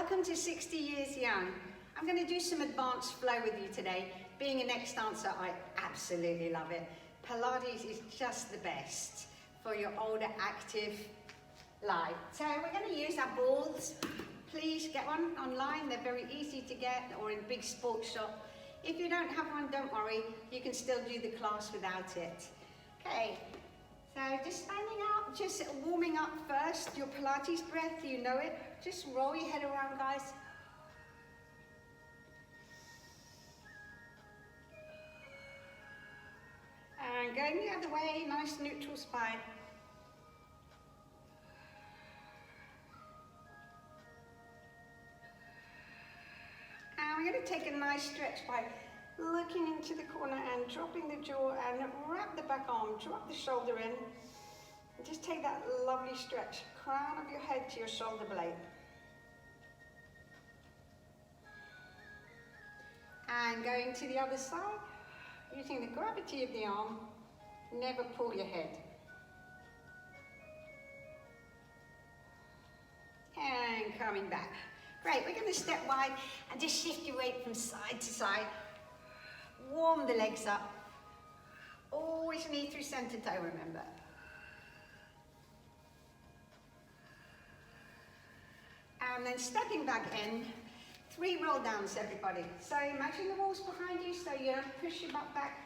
Welcome to 60 Years Young. I'm going to do some advanced flow with you today. Being an ex-dancer, I absolutely love it. Pilates is just the best for your older active life. So we're going to use our balls. Please get one online. They're very easy to get, or in a big sports shop. If you don't have one, don't worry. You can still do the class without it. Okay, so just standing up, just warming up first. Your Pilates breath, you know it. Just roll your head around, guys. And going the other way, nice neutral spine. And we're going to take a nice stretch by looking into the corner and dropping the jaw and wrap the back arm, drop the shoulder in. And just take that lovely stretch, crown of your head to your shoulder blade. And going to the other side, using the gravity of the arm, never pull your head. And coming back. Great, we're going to step wide and just shift your weight from side to side. Warm the legs up. Always knee through center toe, remember. And then stepping back in, 3 roll downs, everybody. So imagine the walls behind you, so you don't push your butt back.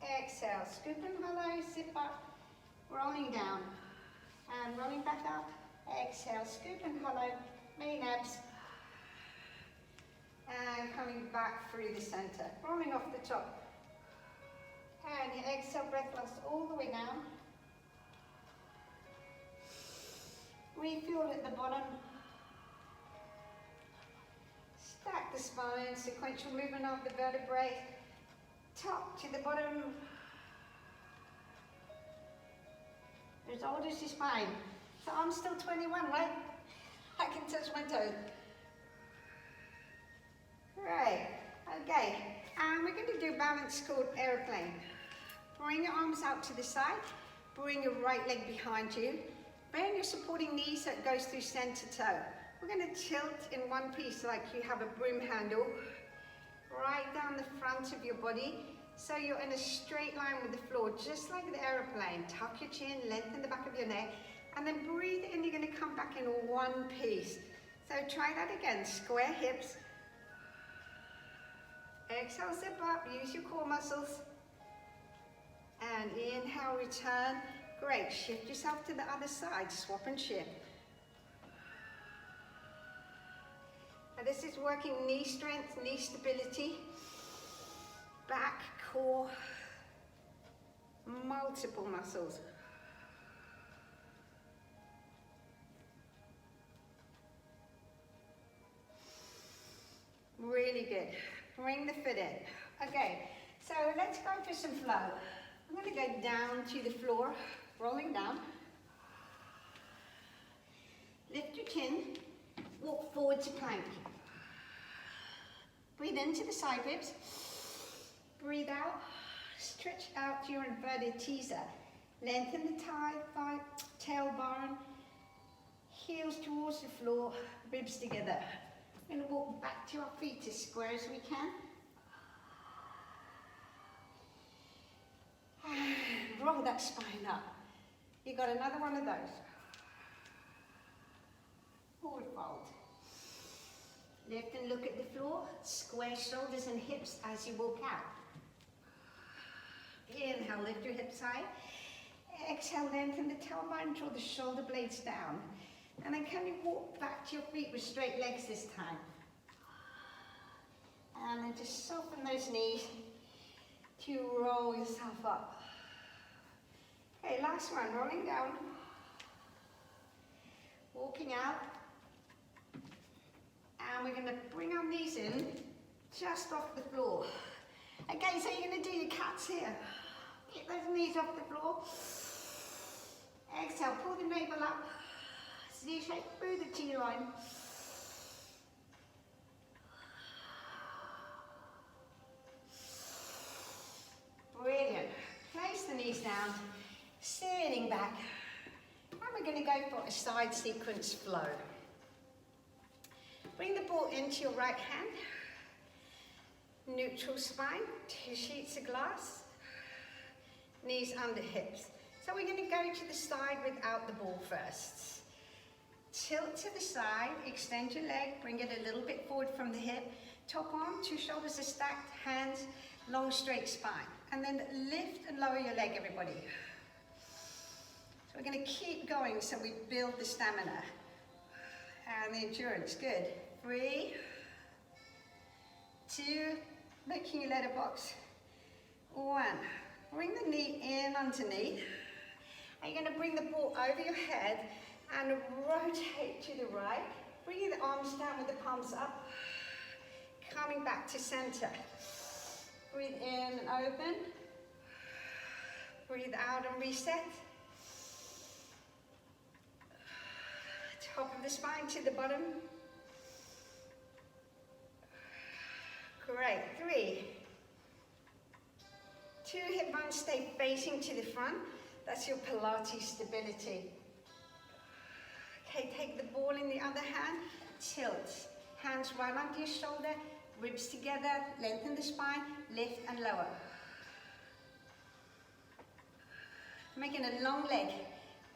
Exhale, scoop and hollow, zip up, rolling down. And rolling back up. Exhale, scoop and hollow, main abs. And coming back through the center, rolling off the top. And exhale, breath loss all the way down. Refuel at the bottom. Stack the spine, sequential movement of the vertebrae. Top to the bottom. As old as your spine. So I'm still 21, right? I can touch my toes. Right, okay. And we're going to do a balance called airplane. Bring your arms out to the side. Bring your right leg behind you. Bend your supporting knee so it goes through center toe. We're going to tilt in one piece like you have a broom handle. Right down the front of your body. So you're in a straight line with the floor, just like the airplane. Tuck your chin, lengthen the back of your neck. And then breathe in, you're going to come back in one piece. So try that again, square hips. Exhale, zip up, use your core muscles. And inhale, return. Great, shift yourself to the other side, swap and shift. Now this is working knee strength, knee stability, back, core, multiple muscles. Really good. Bring the foot in. Okay, so let's go for some flow. I'm going to go down to the floor, rolling down. Lift your chin, walk forward to plank. Breathe into the side ribs. Breathe out, stretch out to your inverted teaser. Lengthen the thigh, tailbone, heels towards the floor, ribs together. We're going to walk back to our feet as square as we can. And roll that spine up. You got another one of those. Forward fold. Lift and look at the floor. Square shoulders and hips as you walk out. Inhale, lift your hips high. Exhale, lengthen the tailbone, draw the shoulder blades down. And then can you walk back to your feet with straight legs this time? And then just soften those knees to roll yourself up. Okay, last one, rolling down. Walking out. And we're going to bring our knees in just off the floor. Okay, so you're going to do your cats here. Get those knees off the floor. Exhale, pull the navel up. Z shape through the T-line. Brilliant. Place the knees down, sitting back. And we're going to go for a side sequence flow. Bring the ball into your right hand. Neutral spine, 2 sheets of glass. Knees under hips. So we're going to go to the side without the ball first. Tilt to the side, extend your leg, bring it a little bit forward from the hip. Top arm, 2 shoulders are stacked, hands, long straight spine. And then lift and lower your leg, everybody. So we're going to keep going so we build the stamina and the endurance. Good. 3, 2, making your letterbox. 1. Bring the knee in underneath. And you're going to bring the ball over your head and rotate to the right. Bringing the arms down with the palms up. Coming back to center. Breathe in and open. Breathe out and reset. Top of the spine to the bottom. Great. 3. 2 hip bones stay facing to the front. That's your Pilates stability. Okay, take the ball in the other hand. Tilt. Hands right under your shoulder. Ribs together. Lengthen the spine. Lift and lower. Making a long leg.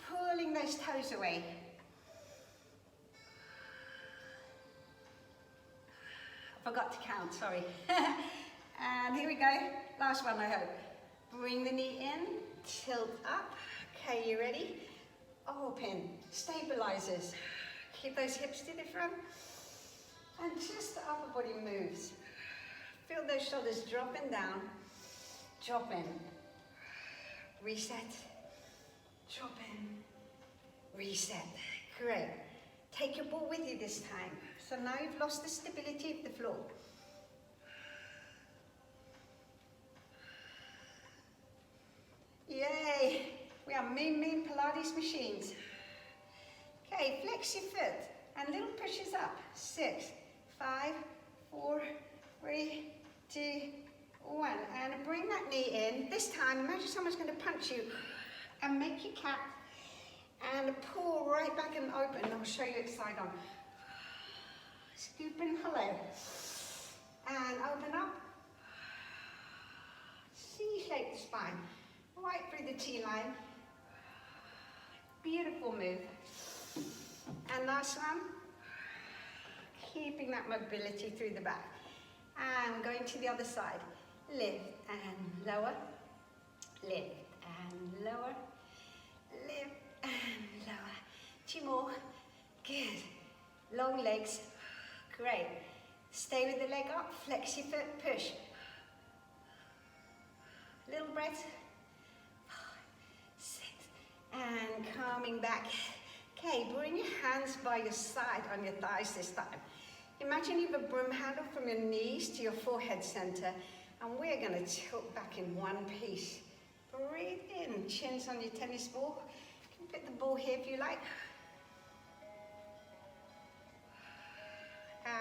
Pulling those toes away. I forgot to count, sorry. And here we go. Last one, I hope. Bring the knee in. Tilt up. Okay, you ready? Open. Stabilizers. Keep those hips to the front. And just the upper body moves. Feel those shoulders dropping down. Drop in. Reset. Drop in. Reset. Great. Take your ball with you this time. So now you've lost the stability of the floor. Yay! We are mean Pilates machines. Okay, flex your foot and little pushes up. 6, 5, 4, 3, 2, 1. And bring that knee in. This time, imagine someone's going to punch you. And make your cat. And pull right back and open. I'll show you it side on. Scoop in, hello. And open up. C-shape the spine. Right through the T-line. Beautiful move. And last one. Keeping that mobility through the back. And going to the other side. Lift and lower. Lift and lower. Lift and lower. 2 more. Good. Long legs. Great. Stay with the leg up. Flex your foot. Push. Little breath. 5, 6. And coming back. Okay, bring your hands by your side on your thighs this time. Imagine you have a broom handle from your knees to your forehead center. And we're going to tilt back in one piece. Breathe in. Chins on your tennis ball. You can put the ball here if you like.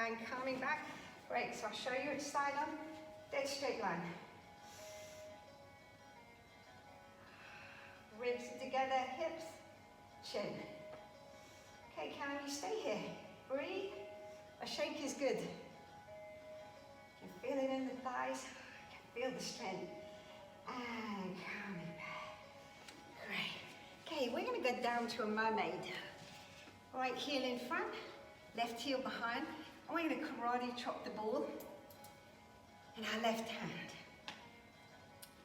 And coming back. Great, so I'll show you it side on. Dead straight line. Ribs together, hips, chin. Okay, can you stay here? Breathe. A shake is good. You can feel it in the thighs. You can feel the strength. And coming back. Great. Okay, we're going to go down to a mermaid. Right heel in front, left heel behind. And we're going to karate chop the ball in our left hand.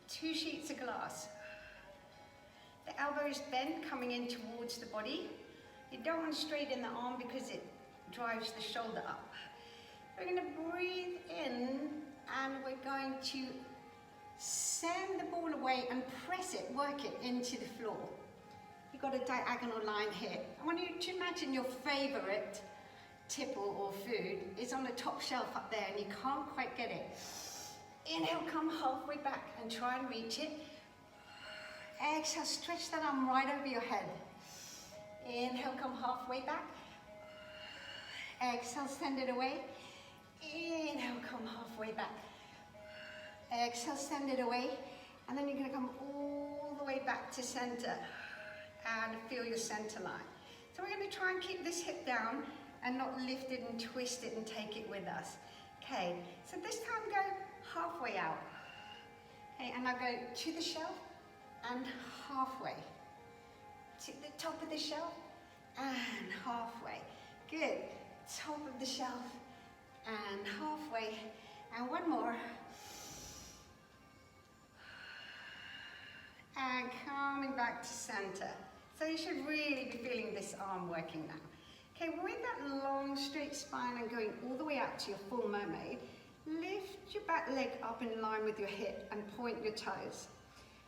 2 sheets of glass. The elbow is bent, coming in towards the body. You don't want to straighten the arm because it drives the shoulder up. We're going to breathe in and we're going to send the ball away and press it, work it into the floor. You've got a diagonal line here. I want you to imagine your favorite tipple or food is on the top shelf up there and you can't quite get it. Inhale, come halfway back and try and reach it. Exhale, stretch that arm right over your head. Inhale, come halfway back. Exhale, send it away. Inhale, come halfway back. Exhale, send it away. And then you're going to come all the way back to center and feel your center line. So we're going to try and keep this hip down and not lift it and twist it and take it with us. Okay, so this time go halfway out. Okay, and now go to the shelf and halfway. To the top of the shelf and halfway. Good. Top of the shelf and halfway. And one more. And coming back to center. So you should really be feeling this arm working now. Okay, with that long straight spine and going all the way out to your full mermaid, lift your back leg up in line with your hip and point your toes.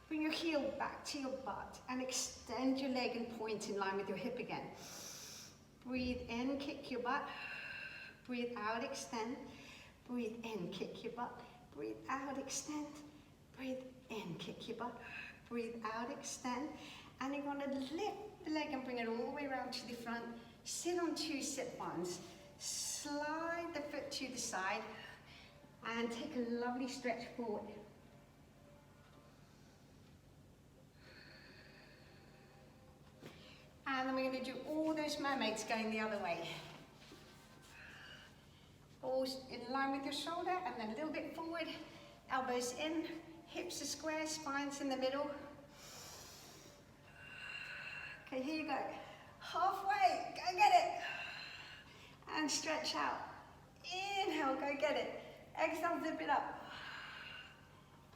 Bring your heel back to your butt and extend your leg and point in line with your hip again. Breathe in, kick your butt. Breathe out, extend. Breathe in, kick your butt. Breathe out, extend. Breathe in, kick your butt. Breathe out, extend. And you're going to lift the leg and bring it all the way around to the front. Sit on two sit-bones. Slide the foot to the side and take a lovely stretch forward. And then we're going to do all those mermaids going the other way. Balls in line with your shoulder and then a little bit forward. Elbows in, hips are square, spine's in the middle. Okay, here you go. Halfway, go get it. And stretch out. Inhale, go get it. Exhale, zip it up.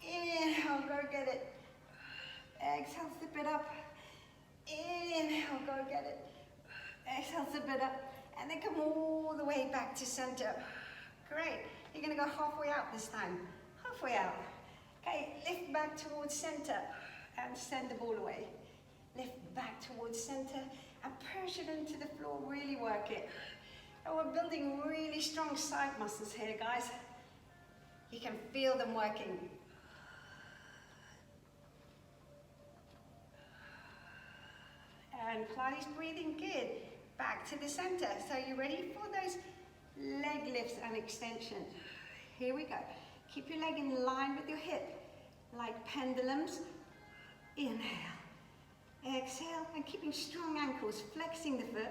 Inhale, go get it. Exhale, zip it up. Inhale, go get it. Exhale, zip it up. And then come all the way back to center. Great. You're going to go halfway out this time. Halfway out. Okay, lift back towards center and send the ball away. Lift back towards center and push it into the floor. Really work it. And we're building really strong side muscles here, guys. You can feel them working. And Pilates breathing, good. Back to the center. So you ready for those leg lifts and extensions? Here we go. Keep your leg in line with your hip, like pendulums. Inhale. Exhale, and keeping strong ankles, flexing the foot.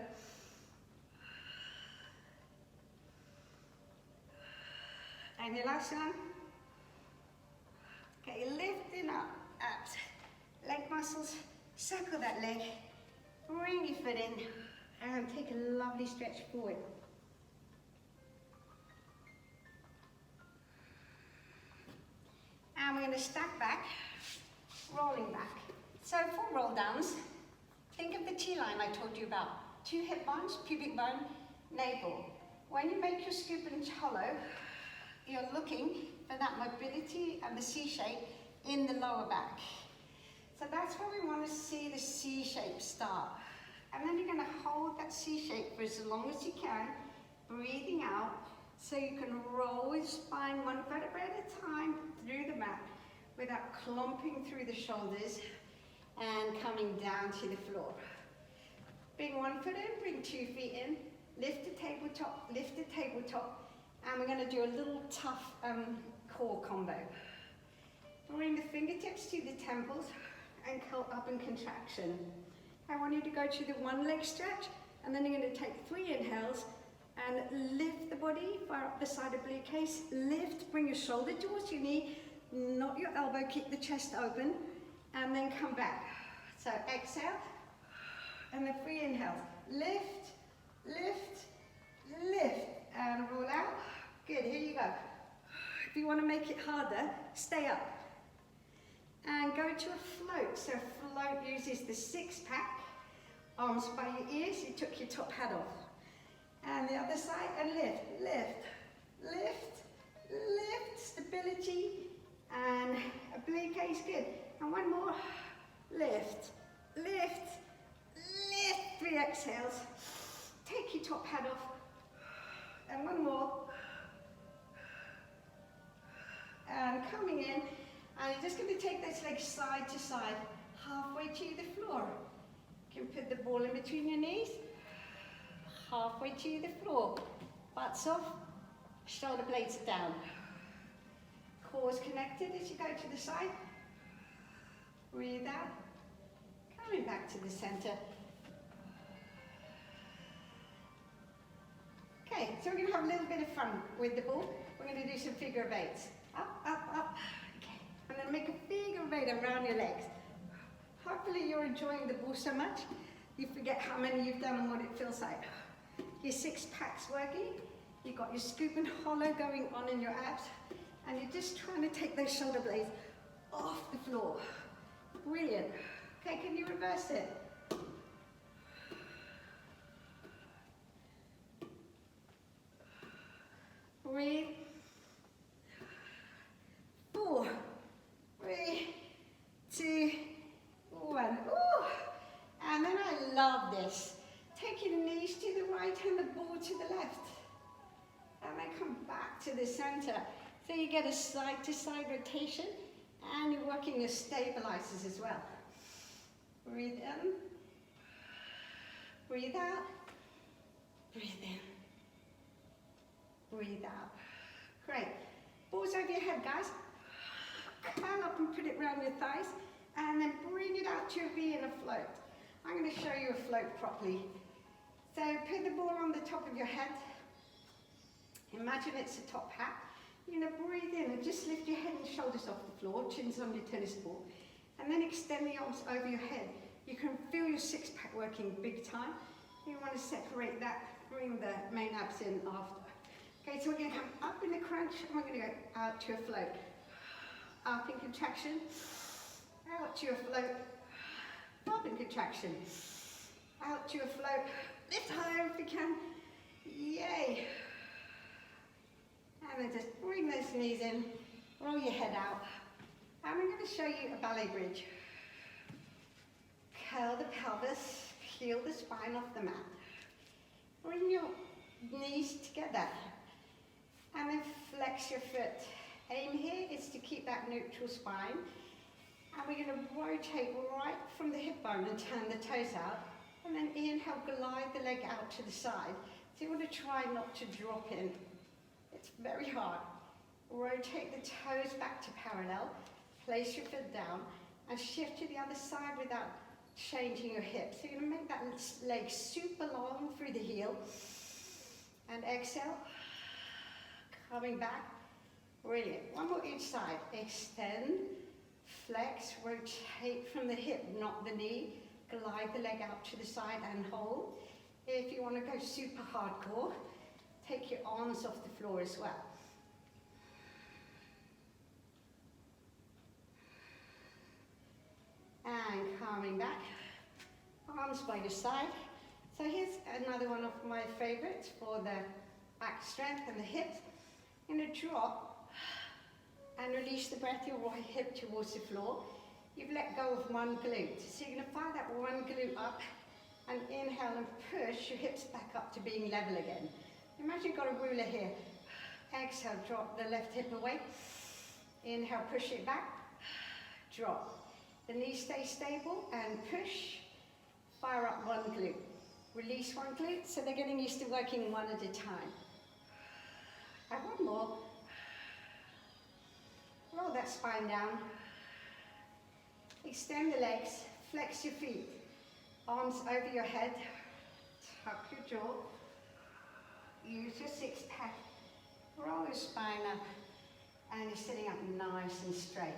And your last one. Okay, lifting up, abs, leg muscles, circle that leg, bring your foot in, and take a lovely stretch forward. And we're going to stack back, rolling back. So for roll downs, think of the T-line I told you about. 2 hip bones, pubic bone, navel. When you make your scoop and hollow, you're looking for that mobility and the C shape in the lower back. So that's where we want to see the C shape start. And then you're going to hold that C shape for as long as you can, breathing out, so you can roll your spine one vertebra at a time through the mat without clumping through the shoulders and coming down to the floor. Bring one foot in, bring 2 feet in, lift the tabletop, and we're going to do a little tough core combo. Bring the fingertips to the temples and curl up in contraction. I want you to go to the one leg stretch, and then you're going to take 3 inhales and lift the body, fire up the side of blue case, lift, bring your shoulder towards your knee, not your elbow, keep the chest open, and then come back. So exhale, and then 3 inhales. Lift, lift, lift, and roll out. Good, here you go. If you want to make it harder, stay up. And go to a float. So float uses the 6-pack, arms by your ears, you took your top hat off. And the other side, and lift, lift, lift, lift, stability, and a blue case, good. And one more, lift, lift, lift, 3 exhales. Take your top hat off, and one more. And coming in, and you're just going to take those legs side to side, halfway to the floor. You can put the ball in between your knees, halfway to the floor. Butts off, shoulder blades are down. Core's connected as you go to the side. Breathe out, coming back to the center. Okay, so we're going to have a little bit of fun with the ball. We're going to do some figure of eights. Up, up, up. Okay, and then make a figure of eight around your legs. Hopefully you're enjoying the ball so much, you forget how many you've done and what it feels like. Your six pack's working, you've got your scoop and hollow going on in your abs, and you're just trying to take those shoulder blades off the floor. Brilliant. Okay, can you reverse it? Breathe. 4, 3, 2, 1. Ooh. And then I love this. Take your knees to the right and the ball to the left. And then come back to the center. So you get a side to side rotation and you're working your stabilizers as well. Breathe in. Breathe out. Breathe in. Breathe out. Great. Balls over your head, guys. Curl up and put it around your thighs, and then bring it out to your V in a float. I'm going to show you a float properly. So put the ball on the top of your head. Imagine it's a top hat. You're going to breathe in and just lift your head and shoulders off the floor, chins on your tennis ball, and then extend the arms over your head. You can feel your six pack working big time. You want to separate that, bring the main abs in after. Okay, so we're going to come up in a crunch and we're going to go out to a float. Up in contraction, out to a float, up in contraction, out to a float, lift higher if you can, yay. And then just bring those knees in, roll your head out, and we're going to show you a ballet bridge. Curl the pelvis, peel the spine off the mat. Bring your knees together, and then flex your foot. Aim here is to keep that neutral spine, and we're going to rotate right from the hip bone and turn the toes out, and then inhale, glide the leg out to the side. So you want to try not to drop in. It's very hard. Rotate the toes back to parallel, place your foot down, and shift to the other side without changing your hips. So you're going to make that leg super long through the heel, and exhale, coming back. Brilliant. One more each side. Extend, flex, rotate from the hip, not the knee. Glide the leg out to the side and hold. If you want to go super hardcore, take your arms off the floor as well. And coming back, arms by your side. So here's another one of my favorites for the back strength and the hips. You're going to drop and release the breath, your right hip towards the floor. You've let go of one glute. So you're going to fire that one glute up and inhale and push your hips back up to being level again. Imagine you've got a ruler here. Exhale, drop the left hip away. Inhale, push it back. Drop. The knees stay stable and push. Fire up one glute. Release one glute, so they're getting used to working one at a time. And one more. Roll that spine down. Extend the legs, flex your feet. Arms over your head. Tuck your jaw. Use your six pack. Roll your spine up. And you're sitting up nice and straight.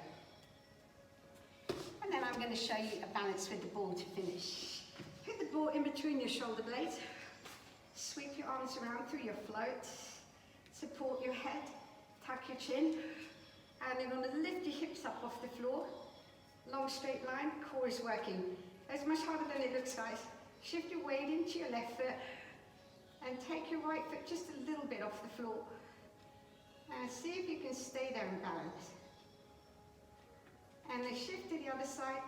And then I'm going to show you a balance with the ball to finish. Put the ball in between your shoulder blades. Sweep your arms around through your float. Support your head. Tuck your chin. And you're going to lift your hips up off the floor. Long straight line, core is working. It's much harder than it looks, guys. Shift your weight into your left foot and take your right foot just a little bit off the floor. And see if you can stay there in balance. And then shift to the other side.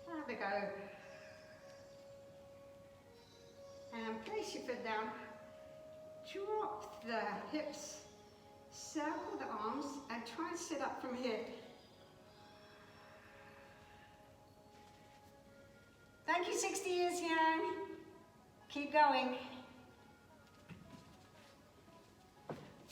Have a go. And place your foot down. Drop the hips. Circle the arms and try and sit up from here. Thank you, 60 Years Young. Keep going.